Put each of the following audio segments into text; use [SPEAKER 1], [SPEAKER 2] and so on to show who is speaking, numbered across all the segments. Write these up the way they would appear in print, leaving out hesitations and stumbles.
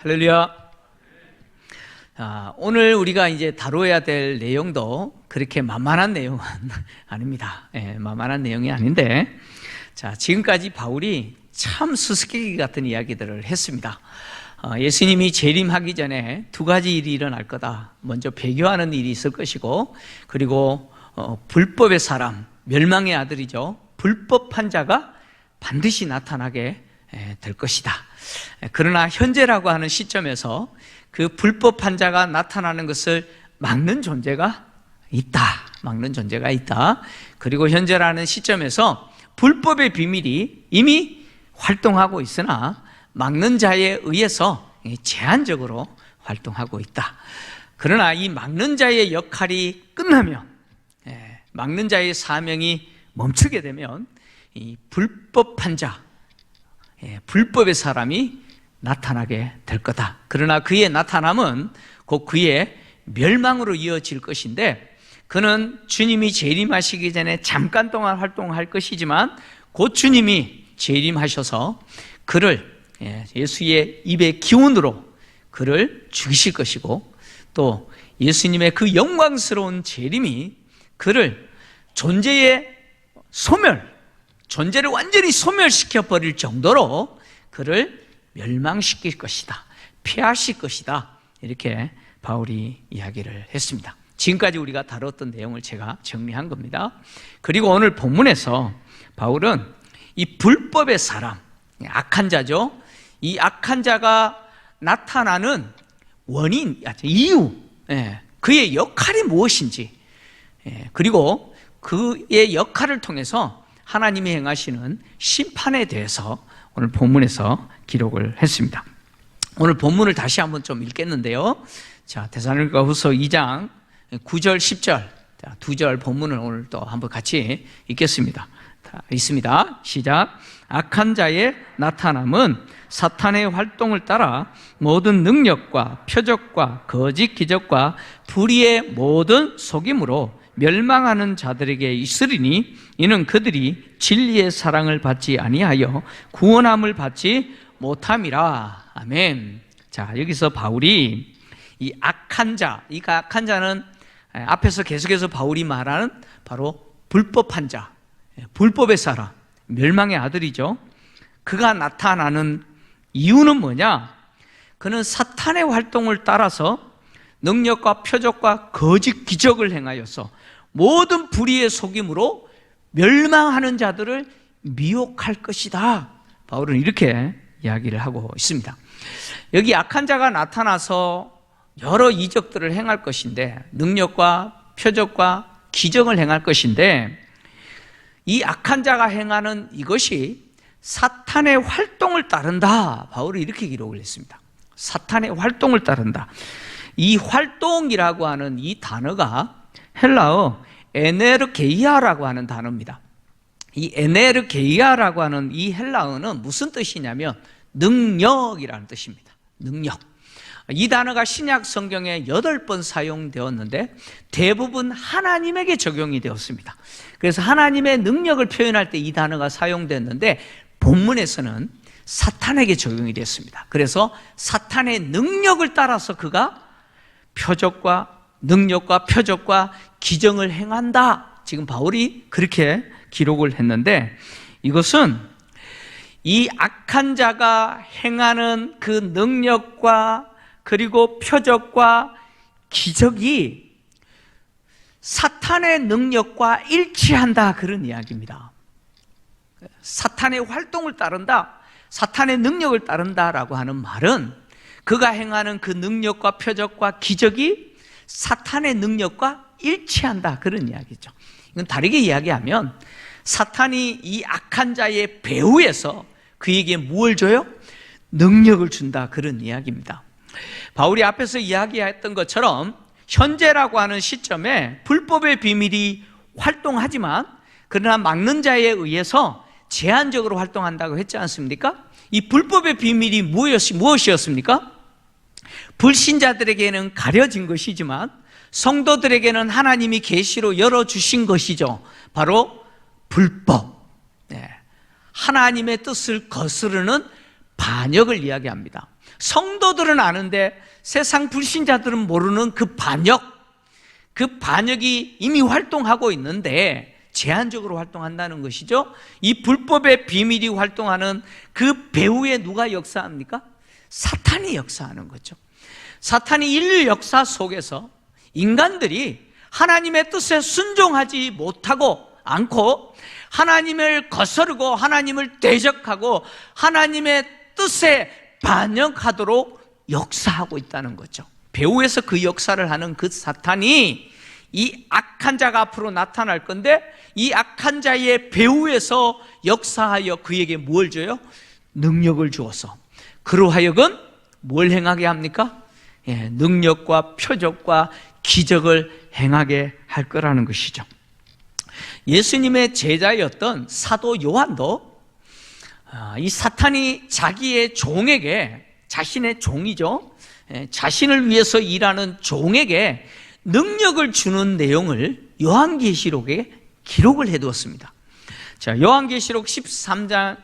[SPEAKER 1] 할렐루야. 오늘 우리가 이제 다뤄야 될 내용도 그렇게 만만한 내용은 아닙니다. 만만한 내용이 아닌데, 지금까지 바울이 참 수수께끼 같은 이야기들을 했습니다. 예수님이 재림하기 전에 두 가지 일이 일어날 거다. 먼저 배교하는 일이 있을 것이고, 그리고 불법의 사람, 멸망의 아들이죠. 불법한 자가 반드시 나타나게 될 것이다. 그러나 현재라고 하는 시점에서 그 불법한 자가 나타나는 것을 막는 존재가 있다. 막는 존재가 있다. 그리고 현재라는 시점에서 불법의 비밀이 이미 활동하고 있으나 막는 자에 의해서 제한적으로 활동하고 있다. 그러나 이 막는 자의 역할이 끝나면, 막는 자의 사명이 멈추게 되면 이 불법한 자, 불법의 사람이 나타나게 될 거다. 그러나 그의 나타남은 곧 그의 멸망으로 이어질 것인데, 그는 주님이 재림하시기 전에 잠깐 동안 활동할 것이지만 곧 주님이 재림하셔서 그를 예수의 입의 기운으로 그를 죽이실 것이고, 또 예수님의 그 영광스러운 재림이 그를 존재의 존재를 완전히 소멸시켜 버릴 정도로 그를 멸망시킬 것이다, 폐하실 것이다, 이렇게 바울이 이야기를 했습니다. 지금까지 우리가 다뤘던 내용을 제가 정리한 겁니다. 그리고 오늘 본문에서 바울은 이 불법의 사람, 악한 자죠. 이 악한 자가 나타나는 원인, 이유, 그의 역할이 무엇인지, 그리고 그의 역할을 통해서 하나님이 행하시는 심판에 대해서 오늘 본문에서 기록을 했습니다. 오늘 본문을 다시 한번 좀 읽겠는데요. 데살로니가 후서 2장 9절 10절 두 절 본문을 오늘 또 한번 같이 읽겠습니다. 있습니다. 시작. 악한 자의 나타남은 사탄의 활동을 따라 모든 능력과 표적과 거짓 기적과 불의의 모든 속임으로 멸망하는 자들에게 있으리니, 이는 그들이 진리의 사랑을 받지 아니하여 구원함을 받지 못함이라. 아멘. 여기서 바울이 이 악한 자, 이 악한 자는 앞에서 계속해서 바울이 말하는 바로 불법한 자, 불법의 사람, 멸망의 아들이죠. 그가 나타나는 이유는 뭐냐? 그는 사탄의 활동을 따라서 능력과 표적과 거짓 기적을 행하여서 모든 불의의 속임으로 멸망하는 자들을 미혹할 것이다. 바울은 이렇게 이야기를 하고 있습니다. 여기 악한 자가 나타나서 여러 이적들을 행할 것인데, 능력과 표적과 기적을 행할 것인데, 이 악한 자가 행하는 이것이 사탄의 활동을 따른다. 바울이 이렇게 기록을 했습니다. 사탄의 활동을 따른다. 이 활동이라고 하는 이 단어가 헬라어 에네르게이아라고 하는 단어입니다. 이 에네르게이아라고 하는 이 헬라어는 무슨 뜻이냐면 능력이라는 뜻입니다. 능력. 이 단어가 신약 성경에 8번 사용되었는데 대부분 하나님에게 적용이 되었습니다. 그래서 하나님의 능력을 표현할 때 이 단어가 사용됐는데 본문에서는 사탄에게 적용이 됐습니다. 그래서 사탄의 능력을 따라서 그가 표적과 능력과 표적과 기적을 행한다. 지금 바울이 그렇게 기록을 했는데, 이것은 이 악한 자가 행하는 그 능력과 그리고 표적과 기적이 사탄의 능력과 일치한다, 그런 이야기입니다. 사탄의 활동을 따른다, 사탄의 능력을 따른다라고 하는 말은 그가 행하는 그 능력과 표적과 기적이 사탄의 능력과 일치한다, 그런 이야기죠. 이건 다르게 이야기하면 사탄이 이 악한 자의 배후에서 그에게 무엇을 줘요? 능력을 준다, 그런 이야기입니다. 바울이 앞에서 이야기했던 것처럼 현재라고 하는 시점에 불법의 비밀이 활동하지만 그러나 막는 자에 의해서 제한적으로 활동한다고 했지 않습니까? 이 불법의 비밀이 무엇이었습니까? 불신자들에게는 가려진 것이지만 성도들에게는 하나님이 계시로 열어주신 것이죠. 바로 불법, 하나님의 뜻을 거스르는 반역을 이야기합니다. 성도들은 아는데 세상 불신자들은 모르는 그 반역이 이미 활동하고 있는데 제한적으로 활동한다는 것이죠. 이 불법의 비밀이 활동하는 그 배후에 누가 역사합니까? 사탄이 역사하는 거죠. 사탄이 인류 역사 속에서 인간들이 하나님의 뜻에 순종하지 못하고 않고 하나님을 거스르고 하나님을 대적하고 하나님의 뜻에 반역하도록 역사하고 있다는 거죠. 배후에서 그 역사를 하는 그 사탄이 이 악한 자가 앞으로 나타날 건데 이 악한 자의 배후에서 역사하여 그에게 뭘 줘요? 능력을 주어서 그로 하여금 뭘 행하게 합니까? 능력과 표적과 기적을 행하게 할 거라는 것이죠. 예수님의 제자였던 사도 요한도 이 사탄이 자기의 종에게, 자신의 종이죠, 자신을 위해서 일하는 종에게 능력을 주는 내용을 요한계시록에 기록을 해두었습니다. 자, 요한계시록 13장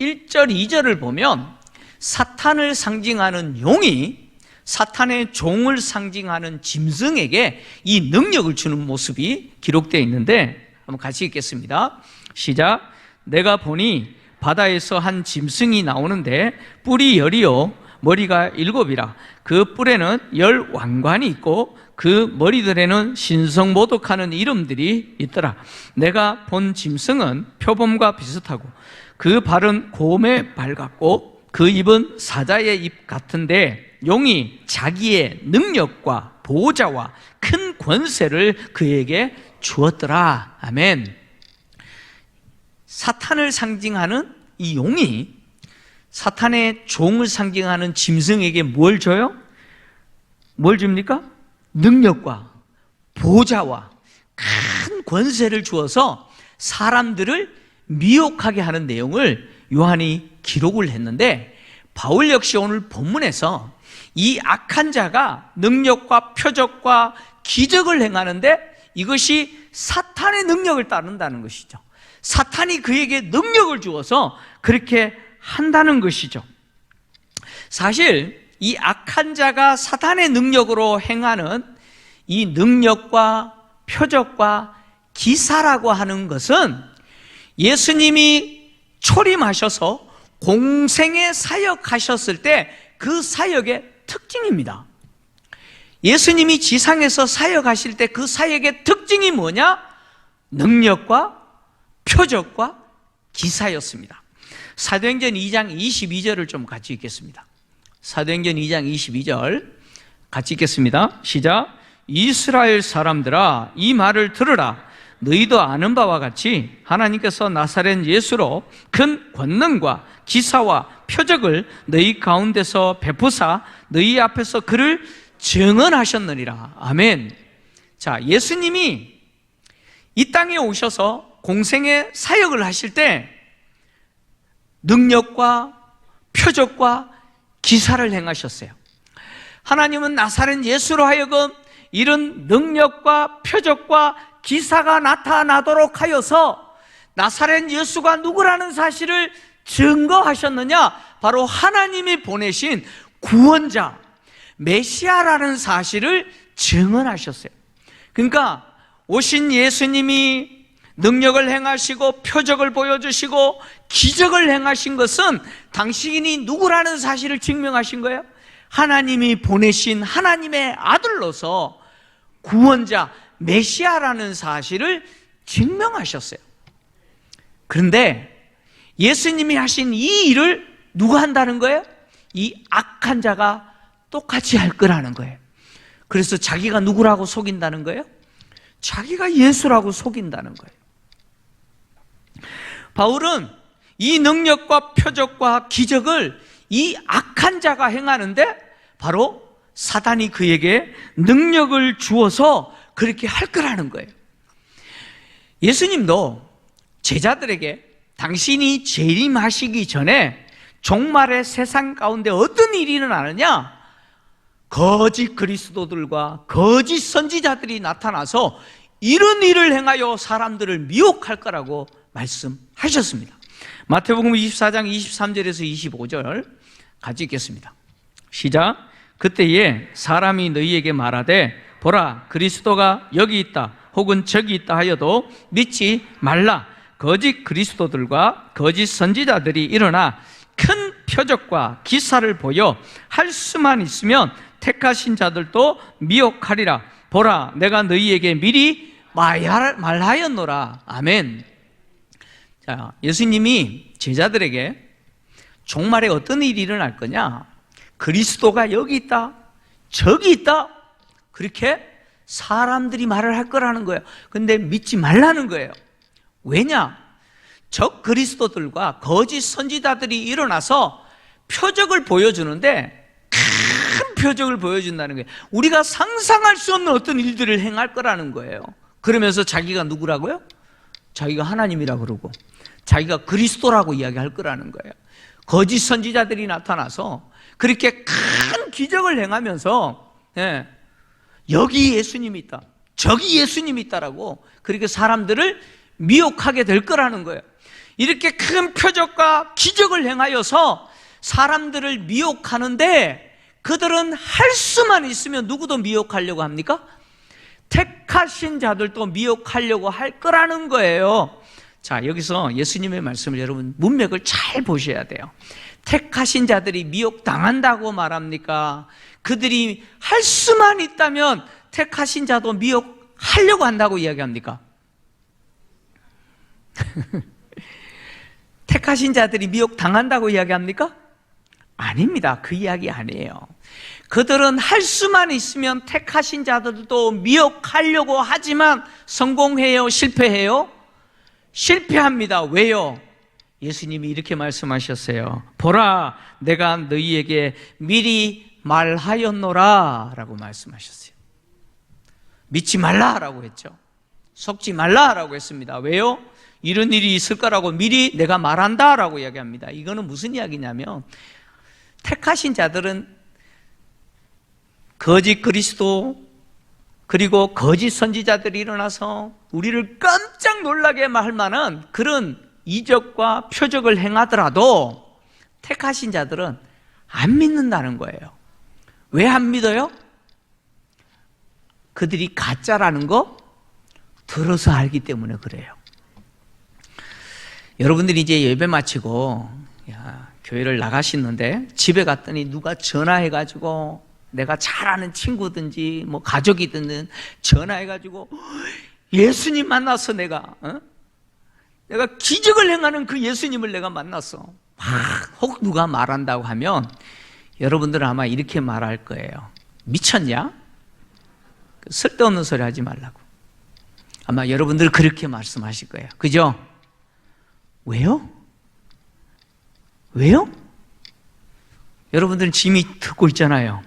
[SPEAKER 1] 1절 2절을 보면 사탄을 상징하는 용이 사탄의 종을 상징하는 짐승에게 이 능력을 주는 모습이 기록되어 있는데 한번 같이 읽겠습니다. 시작. 내가 보니 바다에서 한 짐승이 나오는데 뿔이 10이요 머리가 7이라. 그 뿔에는 10 왕관이 있고 그 머리들에는 신성모독하는 이름들이 있더라. 내가 본 짐승은 표범과 비슷하고 그 발은 곰의 발 같고 그 입은 사자의 입 같은데 용이 자기의 능력과 보호자와 큰 권세를 그에게 주었더라. 아멘. 사탄을 상징하는 이 용이 사탄의 종을 상징하는 짐승에게 뭘 줘요? 뭘 줍니까? 능력과 보호자와 큰 권세를 주어서 사람들을 미혹하게 하는 내용을 요한이 기록을 했는데 바울 역시 오늘 본문에서 이 악한 자가 능력과 표적과 기적을 행하는데 이것이 사탄의 능력을 따른다는 것이죠. 사탄이 그에게 능력을 주어서 그렇게 한다는 것이죠. 사실 이 악한 자가 사탄의 능력으로 행하는 이 능력과 표적과 기사라고 하는 것은 예수님이 초림하셔서 공생에 사역하셨을 때 그 사역의 특징입니다. 예수님이 지상에서 사역하실 때 그 사역의 특징이 뭐냐? 능력과 표적과 기사였습니다. 사도행전 2장 22절을 좀 같이 읽겠습니다. 사도행전 2장 22절 같이 읽겠습니다. 시작. 이스라엘 사람들아 이 말을 들으라. 너희도 아는 바와 같이 하나님께서 나사렛 예수로 큰 권능과 기사와 표적을 너희 가운데서 베푸사 너희 앞에서 그를 증언하셨느니라. 아멘. 자, 예수님이 이 땅에 오셔서 공생의 사역을 하실 때 능력과 표적과 기사를 행하셨어요. 하나님은 나사렛 예수로 하여금 이런 능력과 표적과 기사가 나타나도록 하여서 나사렛 예수가 누구라는 사실을 증거하셨느냐? 바로 하나님이 보내신 구원자 메시아라는 사실을 증언하셨어요. 그러니까 오신 예수님이 능력을 행하시고 표적을 보여주시고 기적을 행하신 것은 당신이 누구라는 사실을 증명하신 거예요. 하나님이 보내신 하나님의 아들로서 구원자 메시아라는 사실을 증명하셨어요. 그런데 예수님이 하신 이 일을 누가 한다는 거예요? 이 악한 자가 똑같이 할 거라는 거예요. 그래서 자기가 누구라고 속인다는 거예요? 자기가 예수라고 속인다는 거예요. 바울은 이 능력과 표적과 기적을 이 악한 자가 행하는데 바로 사단이 그에게 능력을 주어서 그렇게 할 거라는 거예요. 예수님도 제자들에게 당신이 재림하시기 전에 종말의 세상 가운데 어떤 일이 일어나느냐? 거짓 그리스도들과 거짓 선지자들이 나타나서 이런 일을 행하여 사람들을 미혹할 거라고 말씀하셨습니다. 마태복음 24장 23절에서 25절 같이 읽겠습니다. 시작. 그때에 사람이 너희에게 말하되 보라 그리스도가 여기 있다 혹은 저기 있다 하여도 믿지 말라. 거짓 그리스도들과 거짓 선지자들이 일어나 큰 표적과 기사를 보여 할 수만 있으면 택하신 자들도 미혹하리라. 보라 내가 너희에게 미리 말하였노라. 아멘. 자, 예수님이 제자들에게 종말에 어떤 일이 일어날 거냐? 그리스도가 여기 있다, 저기 있다, 그렇게 사람들이 말을 할 거라는 거예요. 근데 믿지 말라는 거예요. 왜냐? 적 그리스도들과 거짓 선지자들이 일어나서 표적을 보여주는데 큰 표적을 보여준다는 거예요. 우리가 상상할 수 없는 어떤 일들을 행할 거라는 거예요. 그러면서 자기가 누구라고요? 자기가 하나님이라고 그러고 자기가 그리스도라고 이야기할 거라는 거예요. 거짓 선지자들이 나타나서 그렇게 큰 기적을 행하면서 여기 예수님이 있다, 저기 예수님이 있다라고 그렇게 사람들을 미혹하게 될 거라는 거예요. 이렇게 큰 표적과 기적을 행하여서 사람들을 미혹하는데 그들은 할 수만 있으면 누구도 미혹하려고 합니까? 택하신 자들도 미혹하려고 할 거라는 거예요. 자, 여기서 예수님의 말씀을 여러분 문맥을 잘 보셔야 돼요. 택하신 자들이 미혹당한다고 말합니까? 그들이 할 수만 있다면 택하신 자도 미혹하려고 한다고 이야기합니까? 택하신 자들이 미혹당한다고 이야기합니까? 아닙니다. 그 이야기 아니에요. 그들은 할 수만 있으면 택하신 자들도 미혹하려고 하지만 성공해요? 실패해요? 실패합니다. 왜요? 예수님이 이렇게 말씀하셨어요. 보라, 내가 너희에게 미리 말하였노라 라고 말씀하셨어요. 믿지 말라라고 했죠. 속지 말라라고 했습니다. 왜요? 이런 일이 있을 거라고 미리 내가 말한다라고 이야기합니다. 이거는 무슨 이야기냐면 택하신 자들은 거짓 그리스도 그리고 거짓 선지자들이 일어나서 우리를 깜짝 놀라게 할 만한 그런 이적과 표적을 행하더라도 택하신 자들은 안 믿는다는 거예요. 왜 안 믿어요? 그들이 가짜라는 거 들어서 알기 때문에 그래요. 여러분들이 이제 예배 마치고 교회를 나가시는데 집에 갔더니 누가 전화해가지고 내가 잘 아는 친구든지 뭐 가족이든 전화해가지고 예수님 만났어. 내가 기적을 행하는 그 예수님을 내가 만났어. 혹 누가 말한다고 하면 여러분들은 아마 이렇게 말할 거예요. 미쳤냐? 쓸데없는 소리 하지 말라고. 아마 여러분들 그렇게 말씀하실 거예요. 그죠? 왜요? 왜요? 여러분들은 지금 듣고 있잖아요.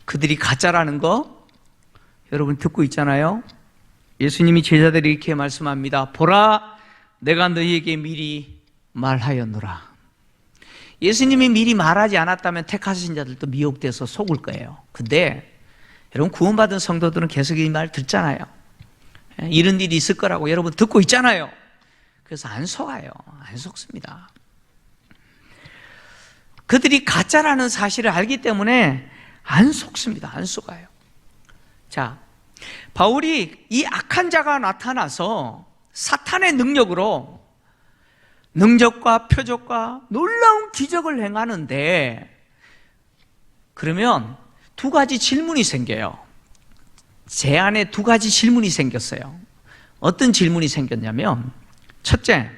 [SPEAKER 1] 그들이 가짜라는 거 여러분 듣고 있잖아요. 예수님이 제자들이 이렇게 말씀합니다. 보라, 내가 너희에게 미리 말하였노라. 예수님이 미리 말하지 않았다면 택하신 자들도 미혹돼서 속을 거예요. 근데 여러분 구원받은 성도들은 계속 이 말 듣잖아요. 이런 일이 있을 거라고 여러분 듣고 있잖아요. 그래서 안 속아요. 안 속습니다. 그들이 가짜라는 사실을 알기 때문에 안 속습니다. 안 속아요. 자, 바울이 이 악한 자가 나타나서 사탄의 능력으로 능력과 표적과 놀라운 기적을 행하는데 그러면 두 가지 질문이 생겨요. 제 안에 두 가지 질문이 생겼어요. 어떤 질문이 생겼냐면 첫째,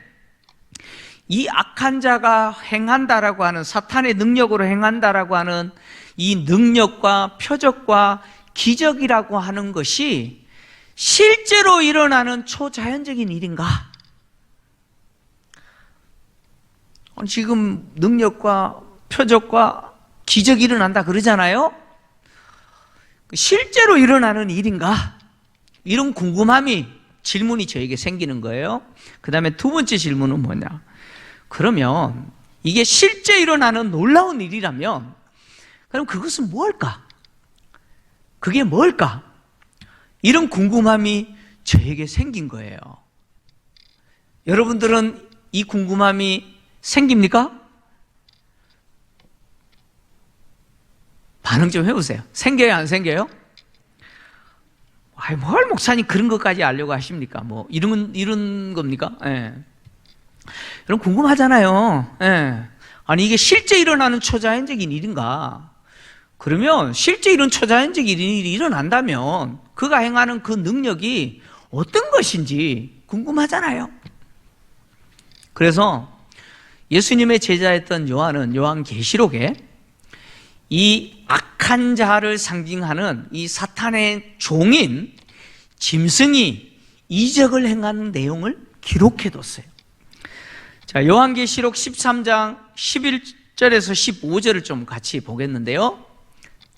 [SPEAKER 1] 이 악한 자가 행한다라고 하는 사탄의 능력으로 행한다라고 하는 이 능력과 표적과 기적이라고 하는 것이 실제로 일어나는 초자연적인 일인가? 지금 능력과 표적과 기적이 일어난다 그러잖아요? 실제로 일어나는 일인가? 이런 궁금함이 질문이 저에게 생기는 거예요. 그 다음에 두 번째 질문은 뭐냐? 그러면 이게 실제 일어나는 놀라운 일이라면 그럼 그것은 뭘까? 그게 뭘까? 이런 궁금함이 저에게 생긴 거예요. 여러분들은 이 궁금함이 생깁니까? 반응 좀 해보세요. 생겨요, 안 생겨요? 아이, 뭘 목사님 그런 것까지 알려고 하십니까? 뭐 이런 겁니까? 예. 여러분 궁금하잖아요. 예. 아니 이게 실제 일어나는 초자연적인 일인가? 그러면 실제 이런 초자연적인 일이 일어난다면 그가 행하는 그 능력이 어떤 것인지 궁금하잖아요. 그래서 예수님의 제자였던 요한은 요한계시록에 이 악한 자를 상징하는 이 사탄의 종인 짐승이 이적을 행하는 내용을 기록해뒀어요. 자, 요한계시록 13장 11절에서 15절을 좀 같이 보겠는데요.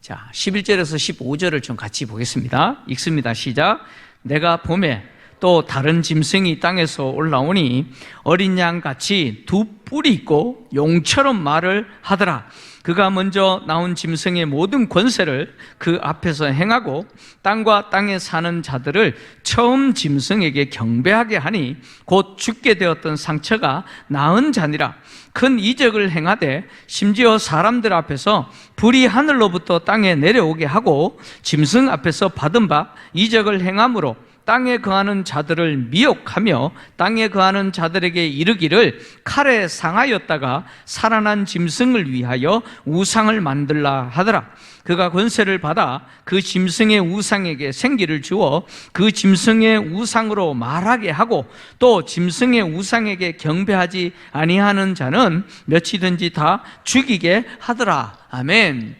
[SPEAKER 1] 자, 11절에서 15절을 좀 같이 보겠습니다. 읽습니다. 시작. 내가 보매 또 다른 짐승이 땅에서 올라오니 어린 양같이 두 뿔이 있고 용처럼 말을 하더라. 그가 먼저 나온 짐승의 모든 권세를 그 앞에서 행하고 땅과 땅에 사는 자들을 처음 짐승에게 경배하게 하니 곧 죽게 되었던 상처가 나은 자니라. 큰 이적을 행하되 심지어 사람들 앞에서 불이 하늘로부터 땅에 내려오게 하고 짐승 앞에서 받은 바 이적을 행함으로 땅에 거하는 자들을 미혹하며 땅에 거하는 자들에게 이르기를 칼에 상하였다가 살아난 짐승을 위하여 우상을 만들라 하더라. 그가 권세를 받아 그 짐승의 우상에게 생기를 주어 그 짐승의 우상으로 말하게 하고 또 짐승의 우상에게 경배하지 아니하는 자는 몇이든지 다 죽이게 하더라. 아멘.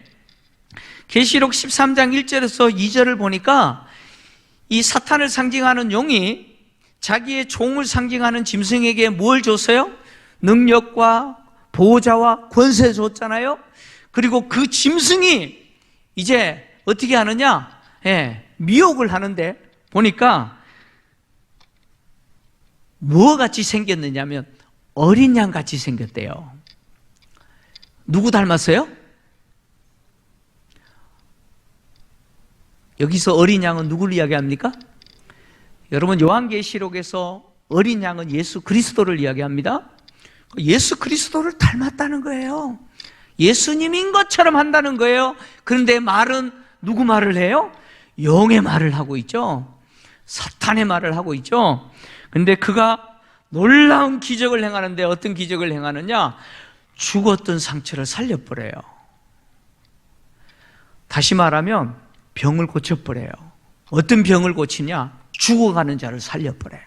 [SPEAKER 1] 계시록 13장 1절에서 2절을 보니까 이 사탄을 상징하는 용이 자기의 종을 상징하는 짐승에게 뭘 줬어요? 능력과 보호자와 권세 줬잖아요. 그리고 그 짐승이 이제 어떻게 하느냐? 미혹을 하는데 보니까 뭐 같이 생겼느냐면 어린 양 같이 생겼대요. 누구 닮았어요? 여기서 어린 양은 누구를 이야기합니까? 여러분 요한계시록에서 어린 양은 예수 그리스도를 이야기합니다. 예수 그리스도를 닮았다는 거예요. 예수님인 것처럼 한다는 거예요. 그런데 말은 누구 말을 해요? 영의 말을 하고 있죠. 사탄의 말을 하고 있죠. 그런데 그가 놀라운 기적을 행하는데 어떤 기적을 행하느냐? 죽었던 상처를 살려버려요. 다시 말하면 병을 고쳐버려요. 어떤 병을 고치냐? 죽어가는 자를 살려버려요.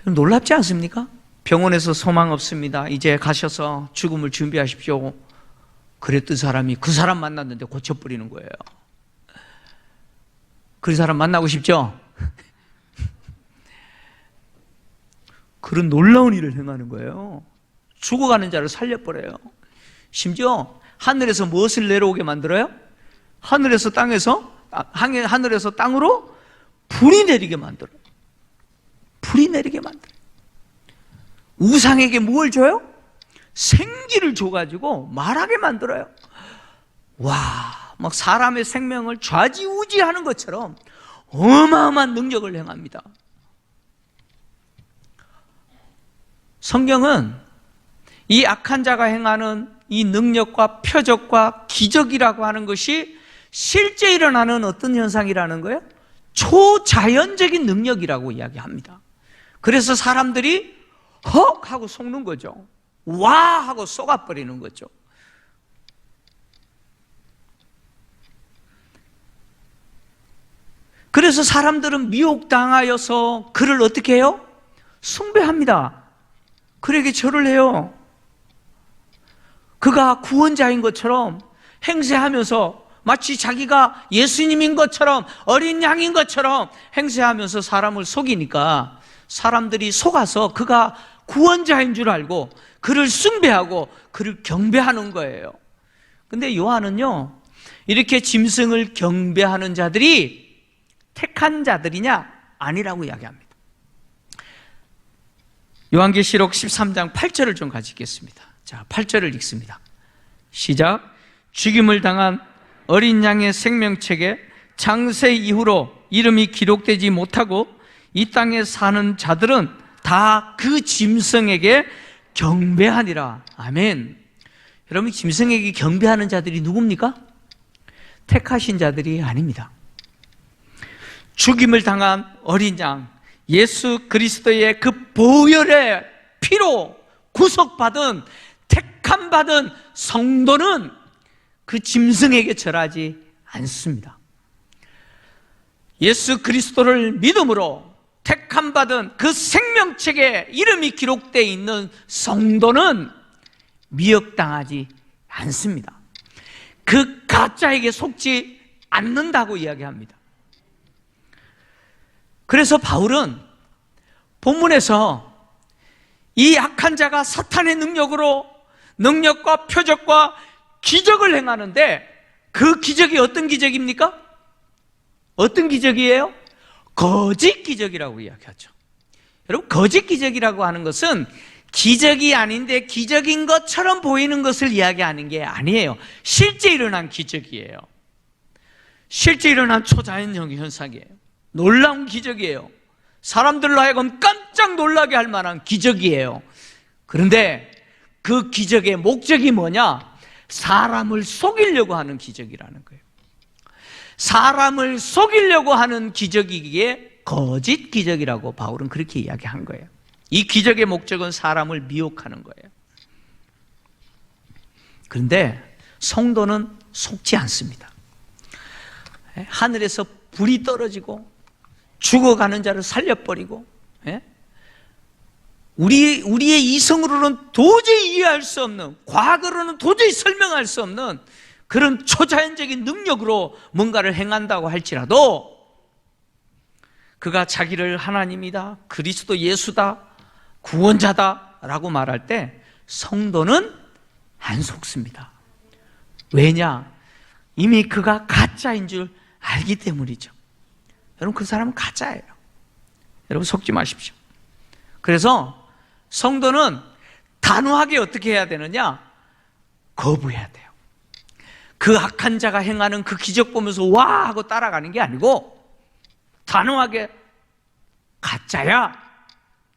[SPEAKER 1] 놀랍지 않습니까? 병원에서 소망 없습니다. 이제 가셔서 죽음을 준비하십시오. 그랬던 사람이 그 사람 만났는데 고쳐버리는 거예요. 그 사람 만나고 싶죠? 그런 놀라운 일을 행하는 거예요. 죽어가는 자를 살려버려요. 심지어 하늘에서 무엇을 내려오게 만들어요? 하늘에서 땅으로 불이 내리게 만들어요. 불이 내리게 만들어요. 우상에게 뭘 줘요? 생기를 줘가지고 말하게 만들어요. 와, 막 사람의 생명을 좌지우지하는 것처럼 어마어마한 능력을 행합니다. 성경은 이 악한 자가 행하는 이 능력과 표적과 기적이라고 하는 것이 실제 일어나는 어떤 현상이라는 거예요? 초자연적인 능력이라고 이야기합니다. 그래서 사람들이 헉 하고 속는 거죠. 와 하고 쏘가버리는 거죠. 그래서 사람들은 미혹당하여서 그를 어떻게 해요? 숭배합니다. 그에게 절을 해요. 그가 구원자인 것처럼 행세하면서 마치 자기가 예수님인 것처럼 어린 양인 것처럼 행세하면서 사람을 속이니까 사람들이 속아서 그가 구원자인 줄 알고 그를 숭배하고 그를 경배하는 거예요. 근데 요한은요, 이렇게 짐승을 경배하는 자들이 택한 자들이냐? 아니라고 이야기합니다. 요한계시록 13장 8절을 좀 같이 읽겠습니다. 자, 8절을 읽습니다. 시작. 죽임을 당한 어린 양의 생명책에 창세 이후로 이름이 기록되지 못하고 이 땅에 사는 자들은 다 그 짐승에게 경배하니라. 아멘. 여러분, 짐승에게 경배하는 자들이 누굽니까? 택하신 자들이 아닙니다. 죽임을 당한 어린 양 예수 그리스도의 그 보혈의 피로 구속받은 택함받은 성도는 그 짐승에게 절하지 않습니다. 예수 그리스도를 믿음으로 택함받은 그 생명책에 이름이 기록되어 있는 성도는 미혹당하지 않습니다. 그 가짜에게 속지 않는다고 이야기합니다. 그래서 바울은 본문에서 이 악한 자가 사탄의 능력과 표적과 기적을 행하는데 그 기적이 어떤 기적입니까? 어떤 기적이에요? 거짓 기적이라고 이야기하죠. 여러분, 거짓 기적이라고 하는 것은 기적이 아닌데 기적인 것처럼 보이는 것을 이야기하는 게 아니에요. 실제 일어난 기적이에요. 실제 일어난 초자연적 현상이에요. 놀라운 기적이에요. 사람들로 하여금 깜짝 놀라게 할 만한 기적이에요. 그런데 그 기적의 목적이 뭐냐? 사람을 속이려고 하는 기적이라는 거예요. 사람을 속이려고 하는 기적이기에 거짓 기적이라고 바울은 그렇게 이야기한 거예요. 이 기적의 목적은 사람을 미혹하는 거예요. 그런데 성도는 속지 않습니다. 하늘에서 불이 떨어지고 죽어가는 자를 살려버리고, 우리의 이성으로는 도저히 이해할 수 없는, 과거로는 도저히 설명할 수 없는 그런 초자연적인 능력으로 뭔가를 행한다고 할지라도 그가 자기를 하나님이다, 그리스도 예수다, 구원자다 라고 말할 때 성도는 안 속습니다. 왜냐? 이미 그가 가짜인 줄 알기 때문이죠. 여러분, 그 사람은 가짜예요. 여러분, 속지 마십시오. 그래서 성도는 단호하게 어떻게 해야 되느냐? 거부해야 돼요. 그 악한 자가 행하는 그 기적 보면서 와 하고 따라가는 게 아니고 단호하게 가짜야,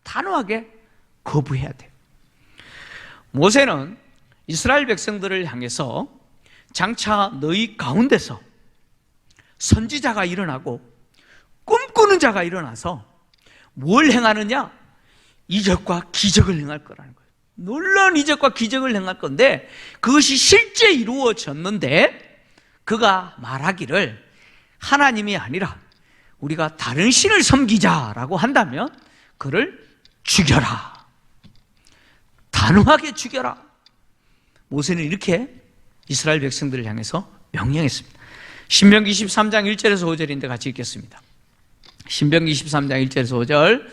[SPEAKER 1] 단호하게 거부해야 돼요. 모세는 이스라엘 백성들을 향해서 장차 너희 가운데서 선지자가 일어나고 꿈꾸는 자가 일어나서 뭘 행하느냐? 이적과 기적을 행할 거라는 거예요. 놀라운 이적과 기적을 행할 건데 그것이 실제 이루어졌는데 그가 말하기를 하나님이 아니라 우리가 다른 신을 섬기자라고 한다면 그를 죽여라. 단호하게 죽여라. 모세는 이렇게 이스라엘 백성들을 향해서 명령했습니다. 신명기 23장 1절에서 5절인데 같이 읽겠습니다. 신명기 23장 1절에서 5절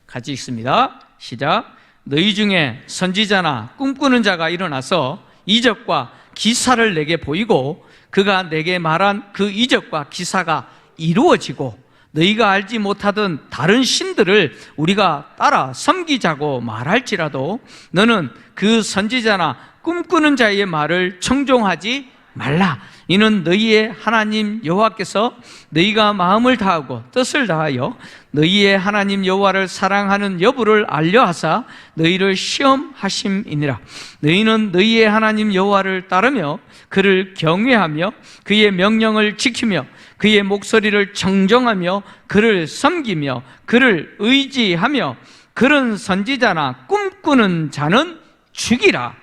[SPEAKER 1] 같이 읽습니다. 시작. 너희 중에 선지자나 꿈꾸는 자가 일어나서 이적과 기사를 내게 보이고 그가 내게 말한 그 이적과 기사가 이루어지고 너희가 알지 못하던 다른 신들을 우리가 따라 섬기자고 말할지라도 너는 그 선지자나 꿈꾸는 자의 말을 청종하지 말라. 이는 너희의 하나님 여호와께서 너희가 마음을 다하고 뜻을 다하여 너희의 하나님 여호와를 사랑하는 여부를 알려하사 너희를 시험하심이니라. 너희는 너희의 하나님 여호와를 따르며 그를 경외하며 그의 명령을 지키며 그의 목소리를 정정하며 그를 섬기며 그를 의지하며 그런 선지자나 꿈꾸는 자는 죽이라.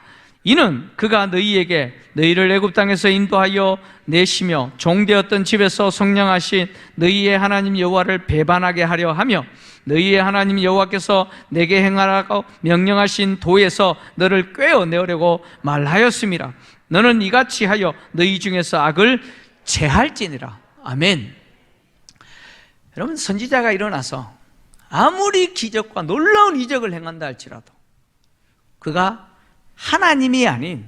[SPEAKER 1] 이는 그가 너희에게 너희를 애굽 땅에서 인도하여 내시며 종되었던 집에서 성령하신 너희의 하나님 여호와를 배반하게 하려 하며 너희의 하나님 여호와께서 내게 행하라고 명령하신 도에서 너를 꿰어내려고 말하였음이라. 너는 이같이 하여 너희 중에서 악을 제할지니라. 아멘. 여러분, 선지자가 일어나서 아무리 기적과 놀라운 이적을 행한다 할지라도 그가 하나님이 아닌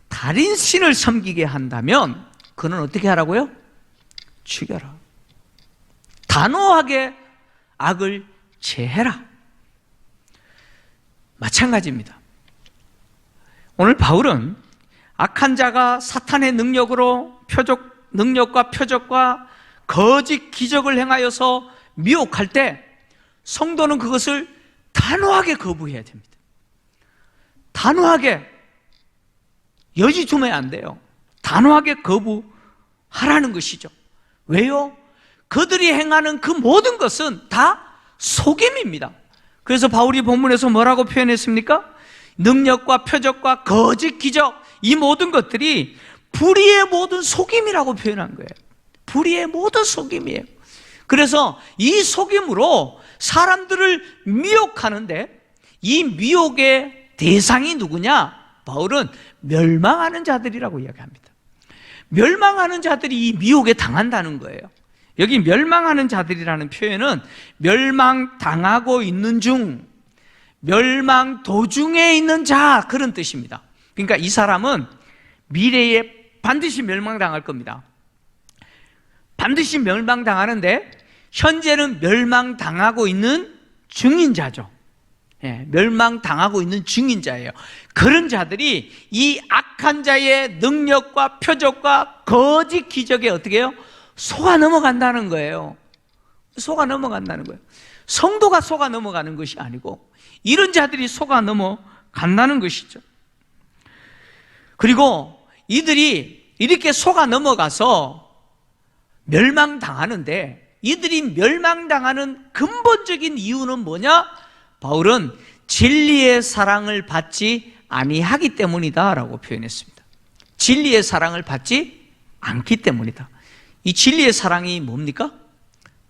[SPEAKER 1] 다른 신을 섬기게 한다면 그는 어떻게 하라고요? 죽여라. 단호하게 악을 제해라. 마찬가지입니다. 오늘 바울은 악한 자가 사탄의 능력과 표적과 거짓 기적을 행하여서 미혹할 때 성도는 그것을 단호하게 거부해야 됩니다. 단호하게 여지 두면 안 돼요. 단호하게 거부하라는 것이죠. 왜요? 그들이 행하는 그 모든 것은 다 속임입니다. 그래서 바울이 본문에서 뭐라고 표현했습니까? 능력과 표적과 거짓 기적, 이 모든 것들이 불의의 모든 속임이라고 표현한 거예요. 불의의 모든 속임이에요. 그래서 이 속임으로 사람들을 미혹하는데, 이 미혹의 대상이 누구냐? 바울은 멸망하는 자들이라고 이야기합니다. 멸망하는 자들이 이 미혹에 당한다는 거예요. 여기 멸망하는 자들이라는 표현은 멸망당하고 있는 중, 멸망 도중에 있는 자, 그런 뜻입니다. 그러니까 이 사람은 미래에 반드시 멸망당할 겁니다. 반드시 멸망당하는데 현재는 멸망당하고 있는 중인 자죠. 멸망당하고 있는 중인 자예요. 그런 자들이 이 악한 자의 능력과 표적과 거짓 기적에 어떻게 해요? 속아 넘어간다는 거예요. 속아 넘어간다는 거예요. 성도가 속아 넘어가는 것이 아니고 이런 자들이 속아 넘어간다는 것이죠. 그리고 이들이 이렇게 속아 넘어가서 멸망당하는데, 이들이 멸망당하는 근본적인 이유는 뭐냐? 바울은 진리의 사랑을 받지 아니하기 때문이다 라고 표현했습니다. 진리의 사랑을 받지 않기 때문이다. 이 진리의 사랑이 뭡니까?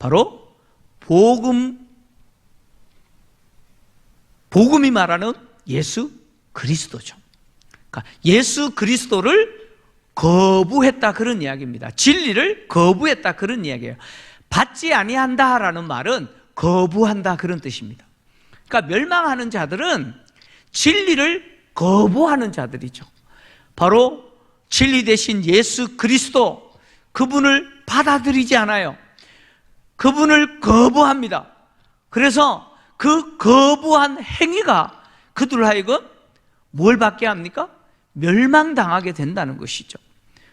[SPEAKER 1] 바로 복음이 말하는 예수 그리스도죠. 그러니까 예수 그리스도를 거부했다, 그런 이야기입니다. 진리를 거부했다, 그런 이야기예요. 받지 아니한다라는 말은 거부한다, 그런 뜻입니다. 그러니까 멸망하는 자들은 진리를 거부하는 자들이죠. 바로 진리 대신 예수 그리스도, 그분을 받아들이지 않아요. 그분을 거부합니다. 그래서 그 거부한 행위가 그들 하여금 뭘 받게 합니까? 멸망당하게 된다는 것이죠.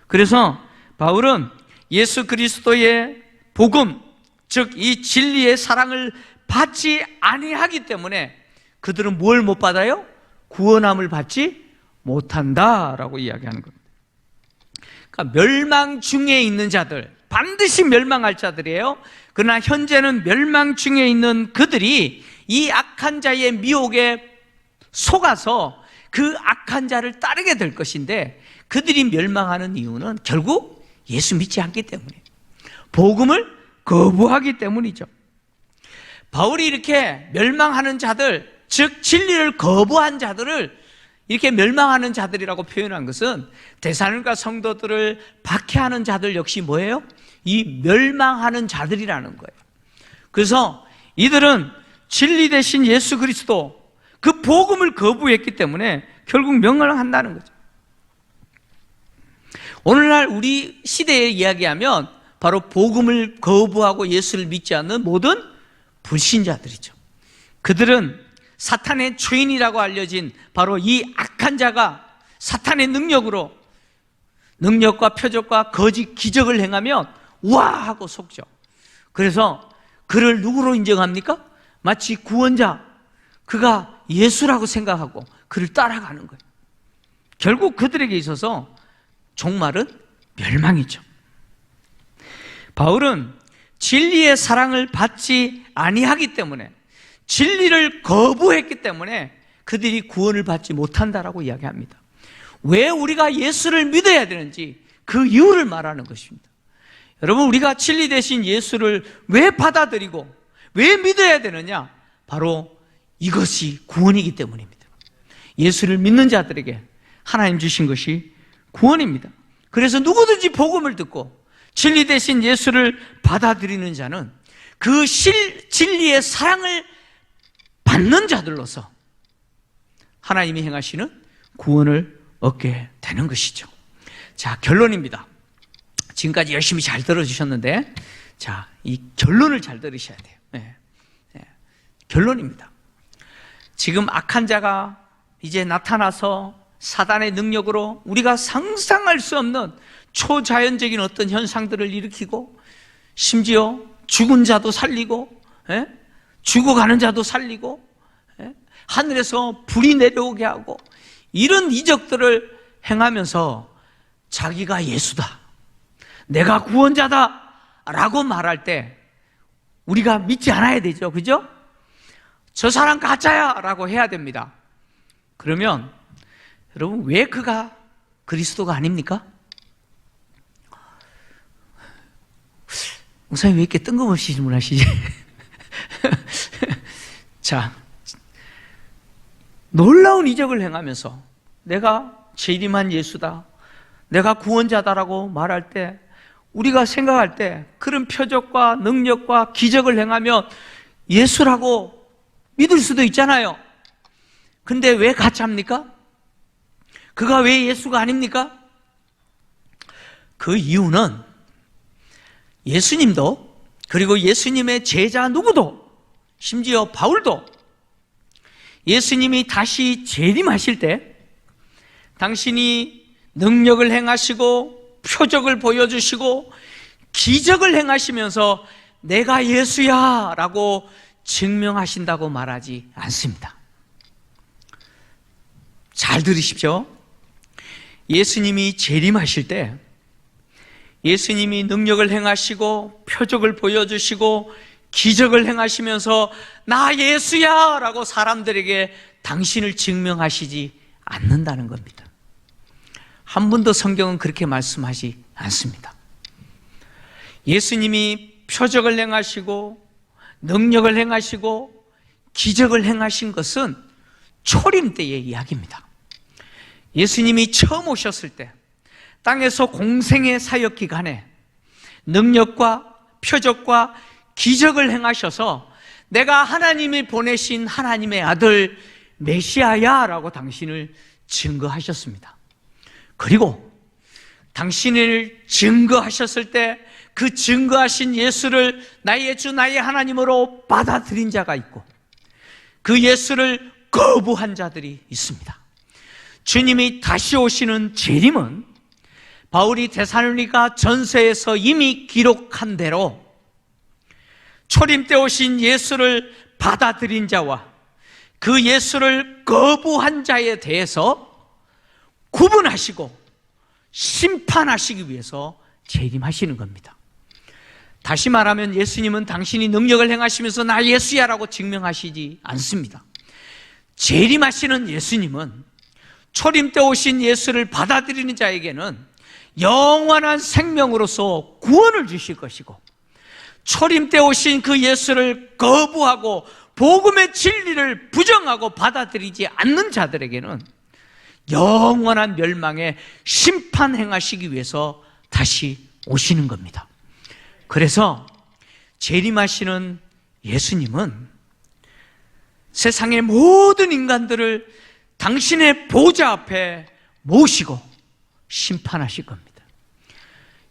[SPEAKER 1] 그래서 바울은 예수 그리스도의 복음, 즉 이 진리의 사랑을 받지 아니하기 때문에 그들은 뭘 못 받아요? 구원함을 받지 못한다라고 이야기하는 겁니다. 그러니까 멸망 중에 있는 자들, 반드시 멸망할 자들이에요. 그러나 현재는 멸망 중에 있는 그들이 이 악한 자의 미혹에 속아서 그 악한 자를 따르게 될 것인데, 그들이 멸망하는 이유는 결국 예수 믿지 않기 때문에, 복음을 거부하기 때문이죠. 바울이 이렇게 멸망하는 자들, 즉 진리를 거부한 자들을 이렇게 멸망하는 자들이라고 표현한 것은 데살로니가 성도들을 박해하는 자들 역시 뭐예요? 이 멸망하는 자들이라는 거예요. 그래서 이들은 진리 대신 예수 그리스도, 그 복음을 거부했기 때문에 결국 멸망한다는 거죠. 오늘날 우리 시대에 이야기하면 바로 복음을 거부하고 예수를 믿지 않는 모든 불신자들이죠. 그들은 사탄의 주인이라고 알려진 바로 이 악한 자가 사탄의 능력으로, 능력과 표적과 거짓 기적을 행하면 우와 하고 속죠. 그래서 그를 누구로 인정합니까? 마치 구원자, 그가 예수라고 생각하고 그를 따라가는 거예요. 결국 그들에게 있어서 종말은 멸망이죠. 바울은 진리의 사랑을 받지 아니하기 때문에, 진리를 거부했기 때문에 그들이 구원을 받지 못한다라고 이야기합니다. 왜 우리가 예수를 믿어야 되는지 그 이유를 말하는 것입니다. 여러분, 우리가 진리 대신 예수를 왜 받아들이고 왜 믿어야 되느냐? 바로 이것이 구원이기 때문입니다. 예수를 믿는 자들에게 하나님 주신 것이 구원입니다. 그래서 누구든지 복음을 듣고 진리 대신 예수를 받아들이는 자는 그 진리의 사랑을 받는 자들로서 하나님이 행하시는 구원을 얻게 되는 것이죠. 자, 결론입니다. 지금까지 열심히 잘 들어주셨는데, 자, 이 결론을 잘 들으셔야 돼요. 네. 네. 결론입니다. 지금 악한 자가 이제 나타나서 사단의 능력으로 우리가 상상할 수 없는 초자연적인 어떤 현상들을 일으키고, 심지어 죽은 자도 살리고, 죽어가는 자도 살리고, 하늘에서 불이 내려오게 하고 이런 이적들을 행하면서 자기가 예수다, 내가 구원자다 라고 말할 때 우리가 믿지 않아야 되죠. 그죠? 저 사람 가짜야 라고 해야 됩니다. 그러면 여러분, 왜 그가 그리스도가 아닙니까? 목사님 왜 이렇게 뜬금없이 질문하시지? 자, 놀라운 이적을 행하면서 내가 재림한 예수다, 내가 구원자다라고 말할 때, 우리가 생각할 때 그런 표적과 능력과 기적을 행하면 예수라고 믿을 수도 있잖아요. 근데 왜 가짜입니까? 그가 왜 예수가 아닙니까? 그 이유는 예수님도, 그리고 예수님의 제자 누구도, 심지어 바울도 예수님이 다시 재림하실 때 당신이 능력을 행하시고 표적을 보여주시고 기적을 행하시면서 내가 예수야 라고 증명하신다고 말하지 않습니다. 잘 들으십시오. 예수님이 재림하실 때 예수님이 능력을 행하시고 표적을 보여주시고 기적을 행하시면서 나 예수야 라고 사람들에게 당신을 증명하시지 않는다는 겁니다. 한 번도 성경은 그렇게 말씀하지 않습니다. 예수님이 표적을 행하시고 능력을 행하시고 기적을 행하신 것은 초림 때의 이야기입니다. 예수님이 처음 오셨을 때 땅에서 공생의 사역 기간에 능력과 표적과 기적을 행하셔서 내가 하나님이 보내신 하나님의 아들 메시아야 라고 당신을 증거하셨습니다. 그리고 당신을 증거하셨을 때 그 증거하신 예수를 나의 주 나의 하나님으로 받아들인 자가 있고 그 예수를 거부한 자들이 있습니다. 주님이 다시 오시는 재림은 바울이 데살로니가 전서에서 이미 기록한 대로 초림 때 오신 예수를 받아들인 자와 그 예수를 거부한 자에 대해서 구분하시고 심판하시기 위해서 재림하시는 겁니다. 다시 말하면 예수님은 당신이 능력을 행하시면서 나 예수야 라고 증명하시지 않습니다. 재림하시는 예수님은 초림 때 오신 예수를 받아들이는 자에게는 영원한 생명으로서 구원을 주실 것이고, 초림 때 오신 그 예수를 거부하고 복음의 진리를 부정하고 받아들이지 않는 자들에게는 영원한 멸망에 심판 행하시기 위해서 다시 오시는 겁니다. 그래서 재림하시는 예수님은 세상의 모든 인간들을 당신의 보좌 앞에 모시고 심판하실 겁니다.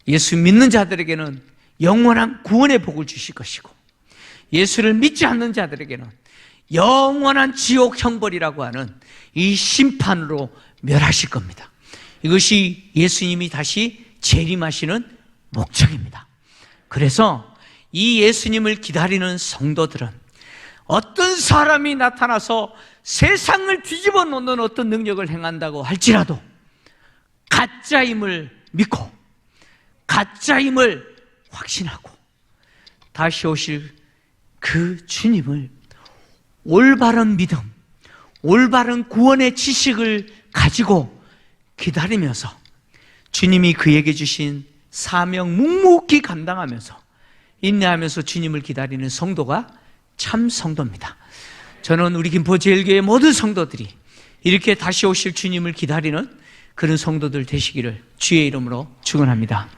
[SPEAKER 1] 예수 믿는 자들에게는 영원한 구원의 복을 주실 것이고, 예수를 믿지 않는 자들에게는 영원한 지옥 형벌이라고 하는 이 심판으로 멸하실 겁니다. 이것이 예수님이 다시 재림하시는 목적입니다. 그래서 이 예수님을 기다리는 성도들은 어떤 사람이 나타나서 세상을 뒤집어 놓는 어떤 능력을 행한다고 할지라도 가짜임을 믿고 가짜임을 확신하고 다시 오실 그 주님을 올바른 믿음, 올바른 구원의 지식을 가지고 기다리면서 주님이 그에게 주신 사명 묵묵히 감당하면서 인내하면서 주님을 기다리는 성도가 참 성도입니다. 저는 우리 김포제일교회 모든 성도들이 이렇게 다시 오실 주님을 기다리는 그런 성도들 되시기를 주의 이름으로 축원합니다.